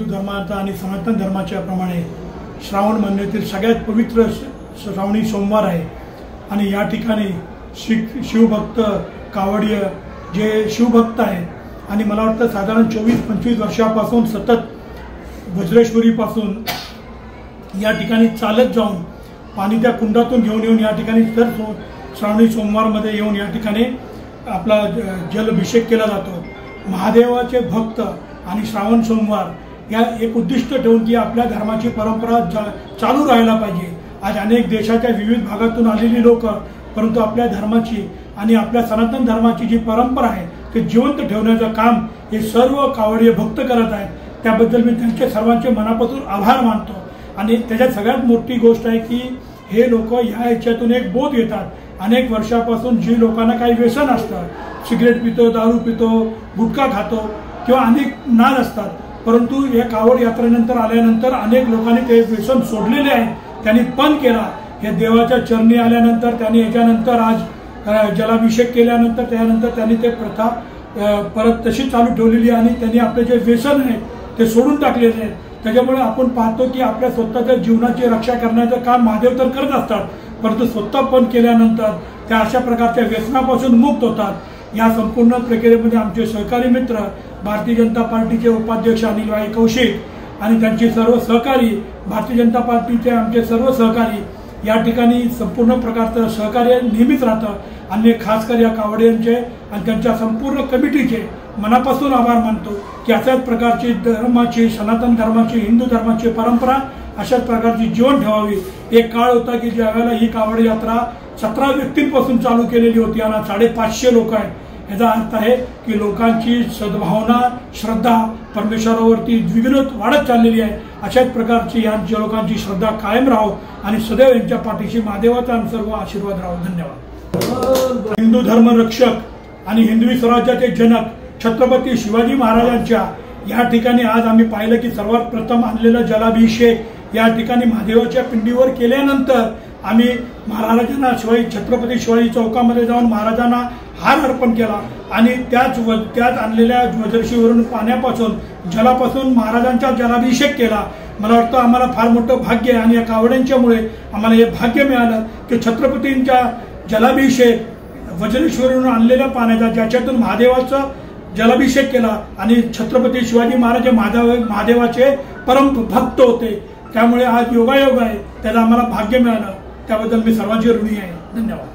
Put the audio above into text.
धर्माचा आणि सनातन धर्माच्या प्रमाणे श्रावण महिन्यातील सगळ्यात पवित्र श्रावणी सोमवार आहे आणि या ठिकाणी शिवभक्त कावडीय जे शिवभक्त आहेत आणि मला वाटतं साधारण 24-25 वर्षापासून सतत वज्रेश्वरीपासून या ठिकाणी चालत जाऊन पाणी त्या कुंडातून घेऊन येऊन या ठिकाणी दर श्रावणी सोमवारमध्ये येऊन या ठिकाणी आपला जलाभिषेक केला जातो। महादेवाचे भक्त आणि श्रावण सोमवार या एक उद्दिष्ट ठेवून की आपल्या धर्माची परंपरा चालू राहायला पाहिजे। आज अनेक देशाच्या विविध भागातून आलेली लोक परंतु आपल्या धर्माची आणि आपल्या सनातन धर्माची जी परंपरा आहे ते जिवंत ठेवण्याचं काम हे सर्व कावडीय भक्त करत आहेत। त्याबद्दल मी त्यांचे सर्वांचे मनापासून आभार मानतो आणि त्याच्यात सगळ्यात मोठी गोष्ट आहे की हे लोक या याच्यातून एक बोध घेतात। अनेक वर्षापासून जी लोकांना काही व्यसन असतं, सिगरेट पितो, दारू पितो, गुटखा खातो किंवा अनेक नाद असतात, परंतु या कावड यात्रेनंतर आल्यानंतर अनेक लोकांनी ते व्यसन सोडलेले आहे, त्यांनी पण केला। हे देवाच्या चरणी आल्यानंतर त्यांनी याच्यानंतर आज जलाभिषेक केल्यानंतर त्यानंतर त्यांनी ते प्रथा परत तशी चालू ठेवलेली आणि त्यांनी आपले जे व्यसन आहे ते सोडून टाकलेले आहे। त्याच्यामुळे आपण पाहतो की आपल्या स्वतःच्या जीवनाची रक्षा करण्याचं काम महादेव तर करत असतात, परंतु स्वतः पण केल्यानंतर त्या अशा प्रकारच्या व्यसनापासून मुक्त होतात। या संपूर्ण प्रक्रियेमध्ये आमचे सहकारी मित्र भारतीय जनता पार्टीचे उपाध्यक्ष अनिलभाई कौशिक आणि त्यांचे सर्व सहकारी, भारतीय जनता पार्टीचे आमचे सर्व सहकारी या ठिकाणी संपूर्ण प्रकारचं सहकार्य नेहमीच राहतं आणि खास कर या कावडियांचे आणि त्यांच्या संपूर्ण कमिटीचे मनापासून आभार मानतो की अशाच प्रकारची धर्माची, सनातन धर्माची, हिंदू धर्माची परंपरा अशाच प्रकारची जीवन ठेवावी। एक काळ होता की ज्या वेळेला ही कावड यात्रा 17 व्यक्तींपासून चालू केलेली होती आणि 550 लोक आहेत। याचा अर्थ आहे की लोकांची सद्भावना, श्रद्धा परमेश्वरावरती द्विगुणित वाढत चाललेली आहे। अशाच प्रकारची यांच्या लोकांची श्रद्धा कायम राहो आणि सदैव यांच्या पाठीशी महादेवाचा सर्व आशीर्वाद राहो। धन्यवाद। हिंदू धर्म रक्षक आणि हिंदवी स्वराज्याचे जनक छत्रपती शिवाजी महाराजांच्या या ठिकाणी आज आम्ही पाहिलं की सर्वात प्रथम आणलेला जलाभिषेक या ठिकाणी महादेवाच्या पिंडीवर केल्यानंतर आम्ही महाराजांना छत्रपती शिवाजी चौकामध्ये जाऊन महाराजांना हार अर्पण केला आणि त्याच आणलेल्या वज्रशिवरून पाण्यापासून जलापासून महाराजांचा जलाभिषेक केला। मला वाटतं आम्हाला फार मोठं भाग्य आहे आणि या कावड्यांच्यामुळे आम्हाला हे भाग्य मिळालं की छत्रपतींच्या जलाभिषेक वज्रेश्वरून आणलेल्या पाण्याचा ज्याच्यातून महादेवाचा जलाभिषेक केला आणि छत्रपती शिवाजी महाराज महादेवाचे परम भक्त होते, त्यामुळे आज योगायोग आहे, त्याला आम्हाला भाग्य मिळालं, त्याबद्दल मी सर्वांचे ऋणी आहे। धन्यवाद।